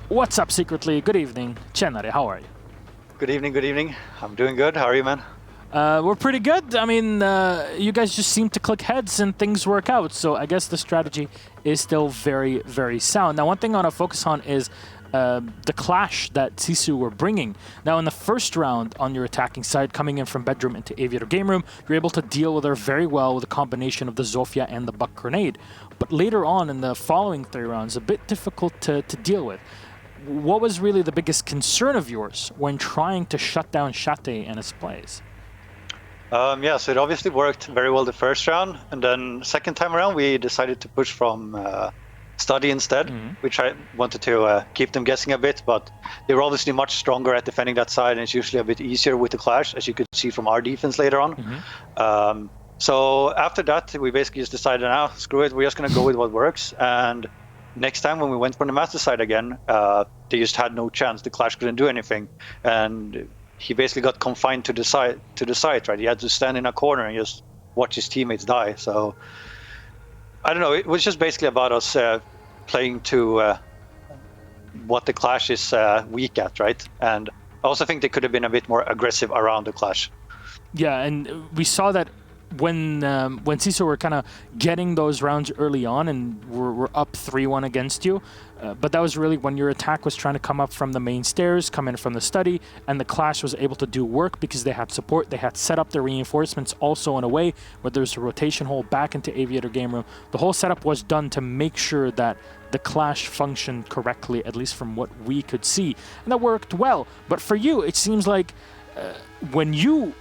What's up, Secretly? Good evening. Tjenare, how are you? Good evening. I'm doing good. How are you, man? We're pretty good. I mean, you guys just seem to click heads and things work out. So I guess the strategy is still very, very sound. Now, one thing I want to focus on is the clash that Sisu were bringing. Now, in the first round on your attacking side, coming in from bedroom into aviator game room, you're able to deal with her very well with a combination of the Zofia and the Buck Grenade. But later on in the following 3 rounds, a bit difficult to deal with. What was really the biggest concern of yours when trying to shut down Shate and his plays? Yeah, so it obviously worked very well the first round, and then second time around we decided to push from study instead. We wanted to keep them guessing a bit, but they were obviously much stronger at defending that side, and it's usually a bit easier with the clash, as you could see from our defense later on. So after that, we basically just decided, now, screw it, we're just going to go with what works. And next time when we went from the master side again, they just had no chance. The clash couldn't do anything, and he basically got confined to the site, right? He had to stand in a corner and just watch his teammates die. So I don't know. It was just basically about us playing to what the clash is weak at, right? And I also think they could have been a bit more aggressive around the clash. Yeah, and we saw that when Sisu were kind of getting those rounds early on and we're up 3-1 against you, but that was really when your attack was trying to come up from the main stairs, come in from the study, and the clash was able to do work because they had support, they had set up their reinforcements also in a way where there's a rotation hole back into aviator game room. The whole setup was done to make sure that the clash functioned correctly, at least from what we could see, and that worked well. But for you, it seems like when you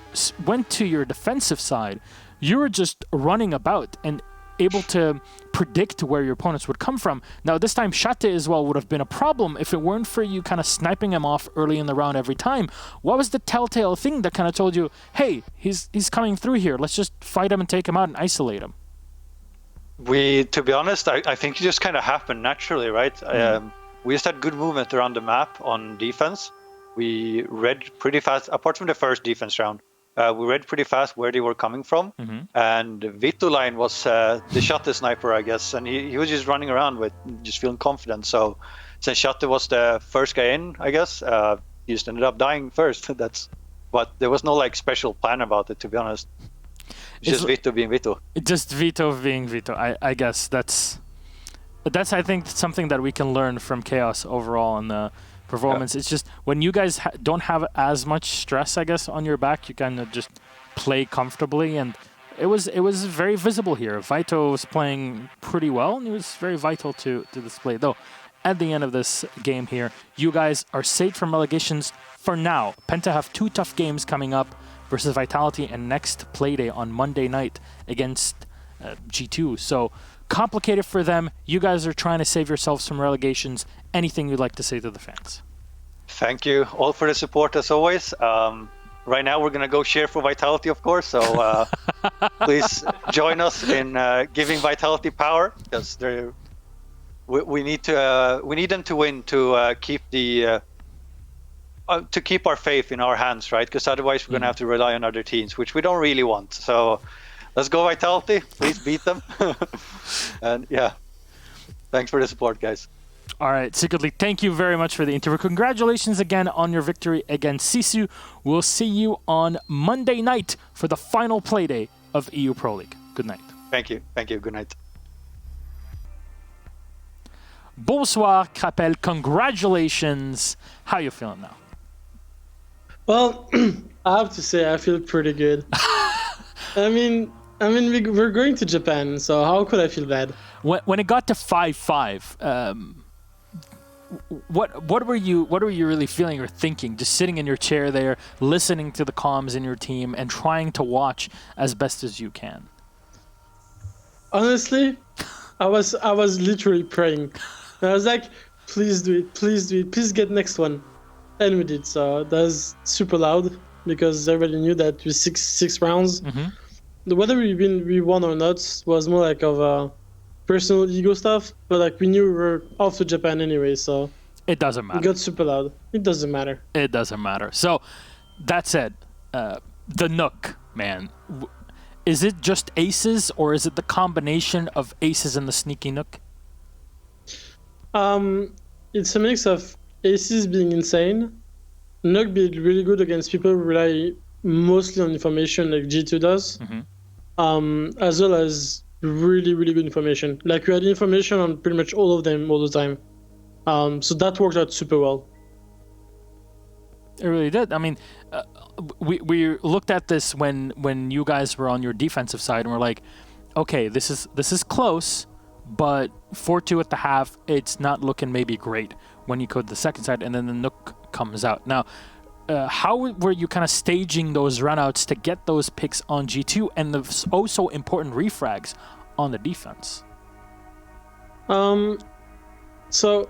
went to your defensive side, you were just running about and able to predict where your opponents would come from. Now, this time, Shate as well would have been a problem if it weren't for you kind of sniping him off early in the round every time. What was the telltale thing that kind of told you, hey, he's coming through here, let's just fight him and take him out and isolate him? To be honest, I think it just kind of happened naturally, right? We just had good movement around the map on defense. We read pretty fast, apart from the first defense round, we read pretty fast where they were coming from. And Vito line was the Shate sniper, I guess, and he was just running around with just feeling confident. So since Shate was the first guy in, I guess, he just ended up dying first. But there was no like special plan about it, to be honest. Just Vito being Vito. Just Vito being Vito. I guess that's I think something that we can learn from Chaos overall in the performance. It's just when you guys don't have as much stress, I guess, on your back, you kind of just play comfortably, and it was very visible here. Vito was playing pretty well, and he was very vital to display. Though, at the end of this game here, you guys are saved from relegations for now. Penta have 2 tough games coming up versus Vitality and next Playday on Monday night against G2. So complicated for them. You guys are trying to save yourselves from relegations. Anything you'd like to say to the fans? Thank you all for the support as always. Right now we're going to go cheer for Vitality, of course. So please join us in giving Vitality power, because we need them to win to keep our faith in our hands, right? Because otherwise we're going to have to rely on other teams, which we don't really want. So let's go Vitality. Please beat them. And yeah, thanks for the support, guys. All right, Secretly, thank you very much for the interview. Congratulations again on your victory against Sisu. We'll see you on Monday night for the final Playday of EU Pro League. Good night. Thank you. Good night. Bonsoir, Crapelle. Congratulations. How are you feeling now? Well, I have to say I feel pretty good. I mean, we're going to Japan, so how could I feel bad? When it got to 5-5, what were you really feeling or thinking? Just sitting in your chair there, listening to the comms in your team, and trying to watch as best as you can. Honestly, I was literally praying. I was like, please do it, please get next one, and we did. So that was super loud because everybody knew that with six rounds, whether we won or not was more like of a personal ego stuff, but like we knew we were off to Japan anyway, so it doesn't matter. It got super loud. It doesn't matter. It doesn't matter. So that said, the Nook, man, is it just aces or is it the combination of aces and the sneaky Nook? it's a mix of aces being insane, Nuk being really good against people who rely mostly on information like G2 does, as well as really, really good information. Like we had information on pretty much all of them all the time. So that worked out super well. It really did. I mean, we looked at this when you guys were on your defensive side, and we're like, okay, this is close, but 4-2 at the half, it's not looking maybe great when you go to the second side, and then the Nuk comes out. Now, how were you kind of staging those runouts to get those picks on G2 and the so important refrags on the defense? So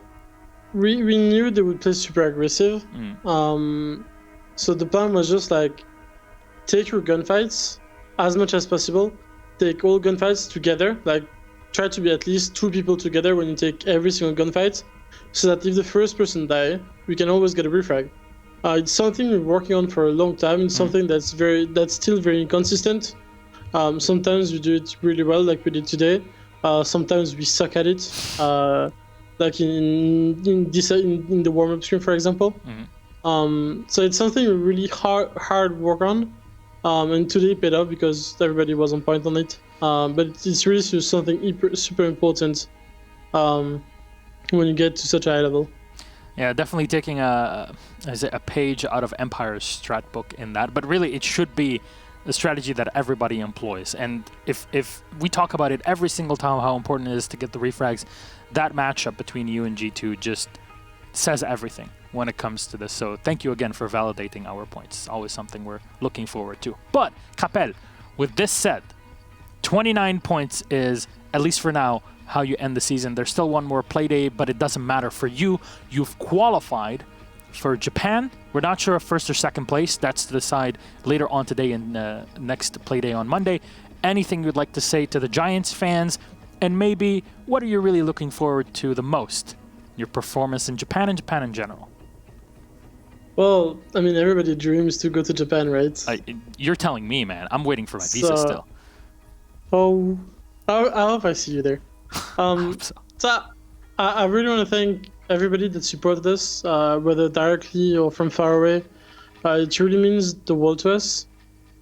we knew they would play super aggressive. So the plan was just like, take your gunfights as much as possible. Take all gunfights together. Like, try to be at least 2 people together when you take every single gunfight, so that if the first person die, we can always get a refrag. It's something we're working on for a long time. It's something that's still very inconsistent. Sometimes we do it really well, like we did today. Sometimes we suck at it, like in the warm-up stream, for example. So it's something we really hard work on, and today paid off because everybody was on point on it. But it's really something super important when you get to such a high level. Yeah, definitely taking a page out of Empire's strat book in that. But really, it should be a strategy that everybody employs. And if we talk about it every single time how important it is to get the refrags, that matchup between you and G2 just says everything when it comes to this. So thank you again for validating our points. It's always something we're looking forward to. But, Crapelle, with this said, 29 points is, at least for now, how you end the season. There's still one more play day, but it doesn't matter for you. You've qualified for Japan. We're not sure if first or second place. That's to decide later on today and next play day on Monday. Anything you'd like to say to the Giants fans? And maybe, what are you really looking forward to the most? Your performance in Japan and Japan in general? Well, I mean, everybody dreams to go to Japan, right? You're telling me, man. I'm waiting for my visa still. Oh, I hope I see you there. So I really want to thank everybody that supported us, whether directly or from far away. It really means the world to us.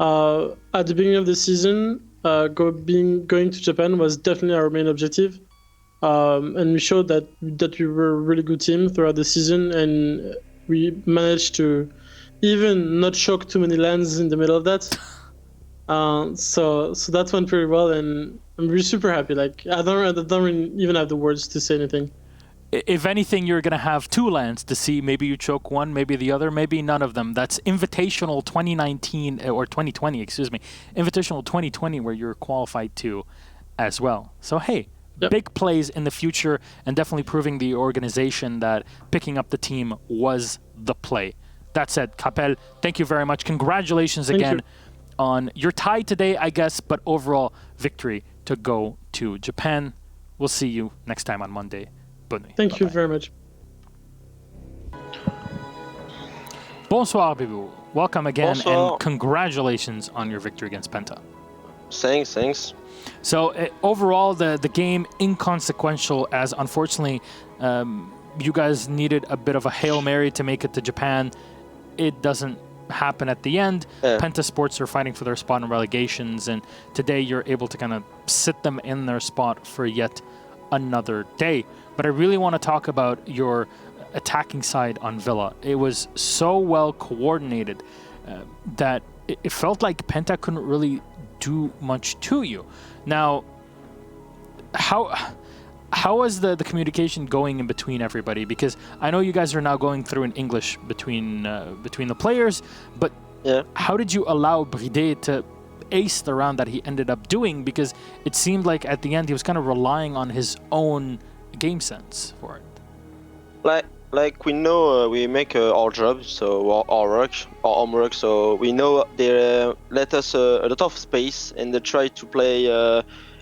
At the beginning of the season, going to Japan was definitely our main objective, and we showed that we were a really good team throughout the season, and we managed to even not choke too many lands in the middle of that. So that went pretty well, and I'm really super happy. Like I don't really even have the words to say anything. If anything, you're gonna have 2 lands to see. Maybe you choke one, maybe the other, maybe none of them. That's Invitational 2019 or 2020, excuse me, Invitational 2020, where you're qualified to, as well. So hey, big plays in the future, and definitely proving the organization that picking up the team was the play. That said, Crapelle, thank you very much. Congratulations again on your tie today, I guess, but overall victory to go to Japan. We'll see you next time on Monday. Bonne nuit. Thank you very much. Bonsoir, BiBoo. Welcome again, and congratulations on your victory against Penta. Thanks. So overall, the game inconsequential, as unfortunately you guys needed a bit of a Hail Mary to make it to Japan. It doesn't happen at the end. Penta Sports are fighting for their spot in relegations, and today you're able to kind of sit them in their spot for yet another day. But I really want to talk about your attacking side on Villa. It was so well coordinated that it felt like Penta couldn't really do much to you. Now, how is the communication going in between everybody? Because I know you guys are now going through in English between the players, but how did you allow Bridet to ace the round that he ended up doing? Because it seemed like at the end he was kind of relying on his own game sense for it. Like we know, we make our job, so our homework, so we know they let us a lot of space, and they try to play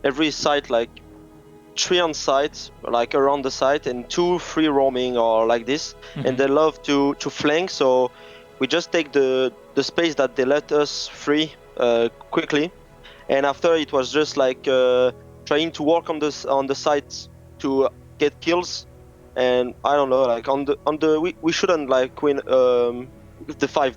every site like 3 on site, like around the site, and 2 free roaming or like this. And they love to flank, so we just take the space that they let us free quickly. And after, it was just like trying to work on the sites to get kills, and I don't know, like on the we shouldn't like win the five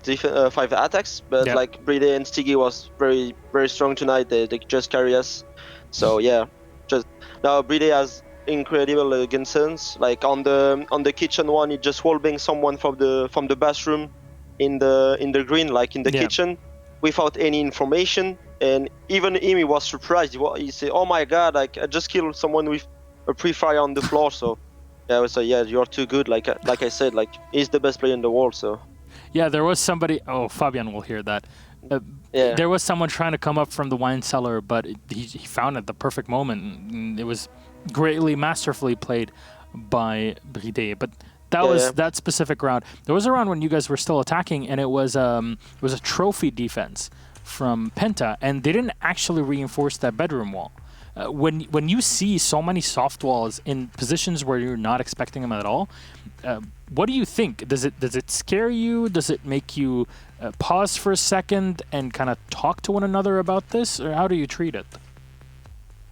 attacks, but like Bride and Stiggy was very very strong tonight. They just carry us. So yeah, just now Bride has incredible gunsons. Like on the kitchen one, he just wallbang someone from the bathroom in the green, like in the kitchen, without any information. And even him, he was surprised. He said, "Oh my God! Like I just killed someone with a pre-fire on the floor." So yeah, I was like, "Yeah, you're too good." Like I said, like he's the best player in the world. So yeah, there was somebody. Oh, Fabian will hear that. There was someone trying to come up from the wine cellar, but he found it the perfect moment. And it was greatly, masterfully played by Bride. But that was that specific round. There was a round when you guys were still attacking, and it was a trophy defense from Penta, and they didn't actually reinforce that bedroom wall. When you see so many soft walls in positions where you're not expecting them at all, what do you think? Does it scare you? Does it make you pause for a second and kind of talk to one another about this, or how do you treat it?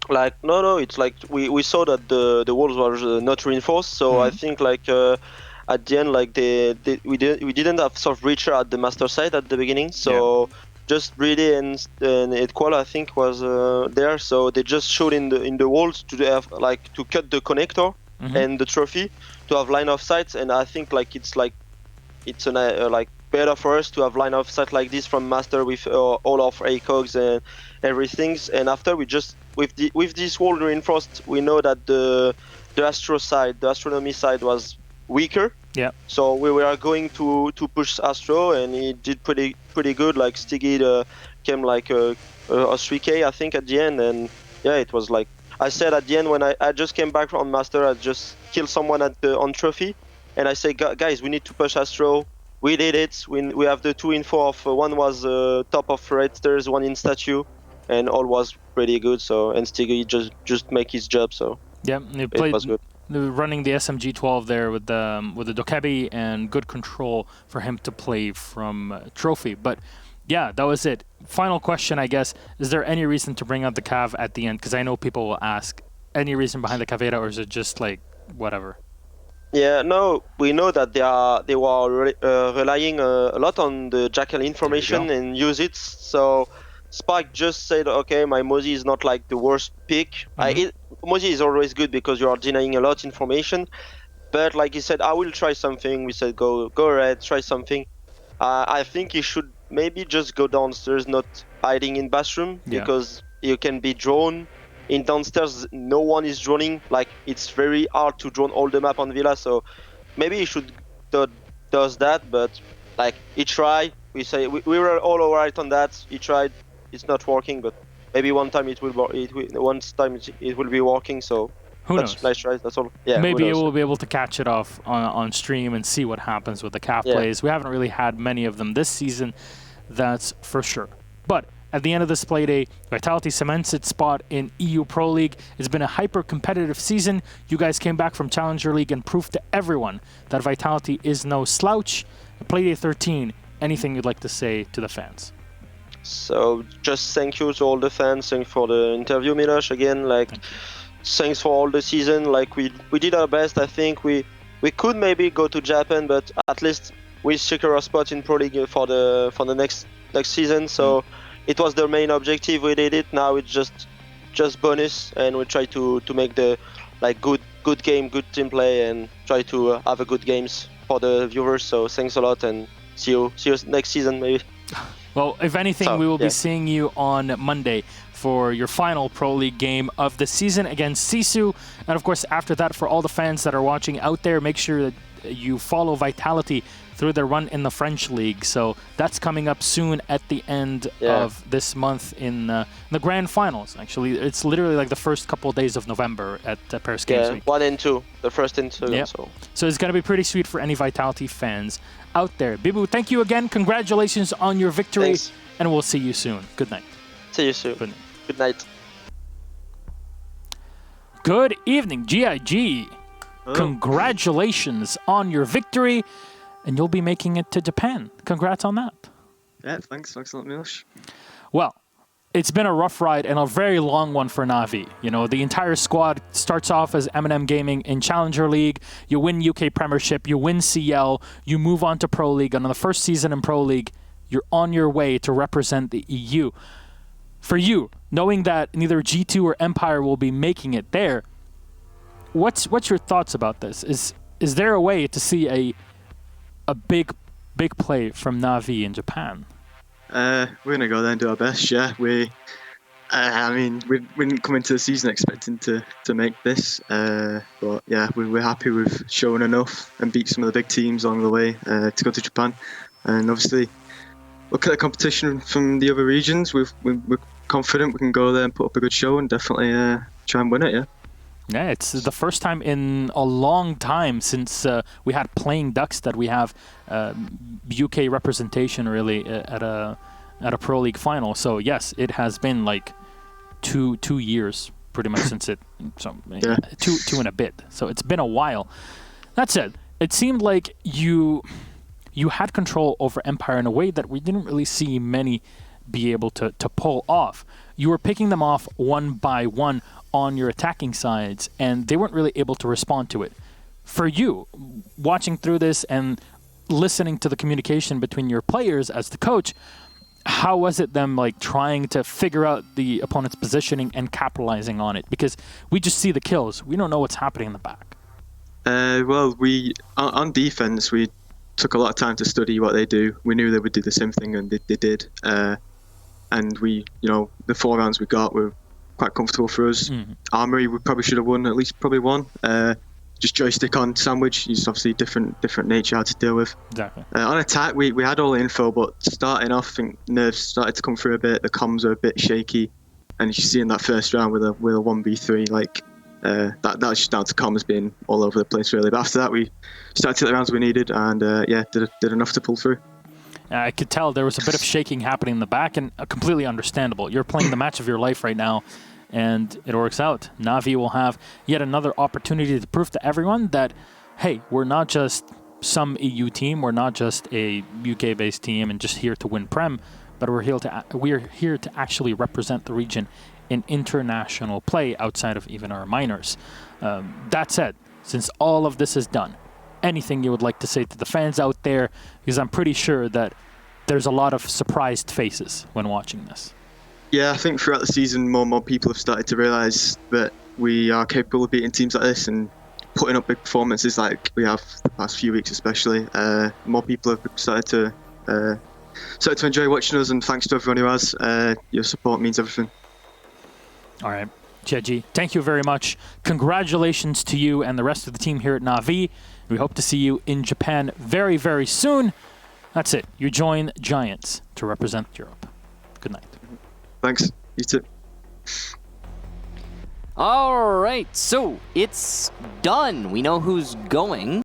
Like no, it's like we saw that the walls were not reinforced, so I think like at the end, like we didn't have soft breacher at the master side at the beginning, so. Just Bride and Edqual, I think, was there, so they just showed in the walls to have like to cut the connector and the trophy to have line of sight, and I think like it's like better for us to have line of sight like this from master with all of ACOGs and everything. And after we just with this wall reinforced, we know that the astronomy side was weaker. Yeah. So we were going to push Astro, and he did pretty good. Like Stiggy came like a 3K, I think, at the end, and yeah, it was like I said at the end when I just came back from Master, I just killed someone on Trophy, and I said, guys, we need to push Astro. We did it. We have the 2 info of one was top of red stairs, one in statue, and all was pretty good. So and Stiggy just make his job. So yeah, it was good. Running the SMG-12 there with the Dokebi, and good control for him to play from Trophy. But yeah, that was it. Final question, I guess. Is there any reason to bring out the Cav at the end? Because I know people will ask, any reason behind the Cavera, or is it just like whatever? Yeah, no, we know that they were relying a lot on the Jackal information and use it. So Spike just said, okay, my Mozi is not like the worst pick. Mozi is always good because you are denying a lot of information. But like he said, I will try something. We said, go ahead, try something. I think he should maybe just go downstairs, not hiding in bathroom, because you can be drawn. In downstairs, no one is droning. Like, it's very hard to drone all the map on Villa, so maybe he should does that. But like, he tried. We say we were all alright on that. He tried. It's not working, but maybe one time it will be working. So who knows? Nice try. That's all. Yeah. Maybe we'll be able to catch it off on stream and see what happens with the CAF plays. We haven't really had many of them this season, that's for sure. But at the end of this play day, Vitality cements its spot in EU Pro League. It's been a hyper-competitive season. You guys came back from Challenger League and proved to everyone that Vitality is no slouch. Play day 13, anything you'd like to say to the fans? So just thank you to all the fans. Thanks for the interview, Milosh. Again, like thanks for all the season. Like we did our best. I think we could maybe go to Japan, but at least we secure a spot in Pro League for the next season. So it was the main objective. We did it. Now it's just bonus, and we try to make the like good game, good team play, and try to have a good games for the viewers. So thanks a lot, and see you next season maybe. Well, if anything, we will be seeing you on Monday for your final Pro League game of the season against Sisu. And of course, after that, for all the fans that are watching out there, make sure that you follow Vitality through their run in the French League. So that's coming up soon at the end of this month in the grand finals. Actually, it's literally like the first couple of days of November at Paris Games Week. 1 and 2, the first and 2. Yeah. So it's going to be pretty sweet for any Vitality fans out there. BiBoo, thank you again. Congratulations on your victory. Thanks. And we'll see you soon. Good night. See you soon. Good night. Good evening, GIG. Congratulations on your victory. And you'll be making it to Japan. Congrats on that. Yeah, thanks a lot, Milosh. Well, it's been a rough ride and a very long one for Navi. You know, the entire squad starts off as M&M Gaming in Challenger League. You win UK Premiership, you win CL, you move on to Pro League, and on the first season in Pro League, you're on your way to represent the EU. For you, knowing that neither G2 or Empire will be making it there, what's your thoughts about this? Is there a way to see a big play from Navi in Japan? We're gonna go there and do our best. Yeah, we didn't come into the season expecting to make this, but yeah, we're happy with showing enough and beat some of the big teams along the way to go to Japan. And obviously, look at the competition from the other regions. We're confident we can go there and put up a good show and definitely try and win it. Yeah. Yeah, it's the first time in a long time since we had Playing Ducks that we have UK representation really at a Pro League final. So yes, it has been like two years pretty much since it. So yeah. two and a bit. So it's been a while. That said, it seemed like you had control over Empire in a way that we didn't really see many be able to pull off. You were picking them off one by one on your attacking sides, and they weren't really able to respond to it. For you, watching through this and listening to the communication between your players as the coach, how was it them like trying to figure out the opponent's positioning and capitalizing on it? Because we just see the kills. We don't know what's happening in the back. Well, on defense, we took a lot of time to study what they do. We knew they would do the same thing, and they did. And we, the 4 rounds we got were quite comfortable for us. Armory, we probably should have won, at least probably one. Just joystick on sandwich is obviously different nature hard to deal with. Exactly. On attack, we had all the info, but starting off, I think nerves started to come through a bit. The comms are a bit shaky, and you see in that first round with a 1v3, like that was just down to comms being all over the place really. But after that, we started to hit the rounds we needed, and did enough to pull through. I could tell there was a bit of shaking happening in the back, and completely understandable. You're playing the match of your life right now, and it works out. Navi will have yet another opportunity to prove to everyone that, hey, we're not just some EU team, we're not just a UK-based team and just here to win Prem, but we're here to actually represent the region in international play outside of even our minors. That said, since all of this is done, anything you would like to say to the fans out there, because I'm pretty sure that there's a lot of surprised faces when watching this. Yeah, I think throughout the season, more and more people have started to realise that we are capable of beating teams like this and putting up big performances like we have the past few weeks especially. More people have started to enjoy watching us, and thanks to everyone who has. Your support means everything. All right, Jeji, thank you very much. Congratulations to you and the rest of the team here at Navi. We hope to see you in Japan very, very soon. That's it. You join Giants to represent Europe. Good night. Thanks. You too. All right, so it's done. We know who's going.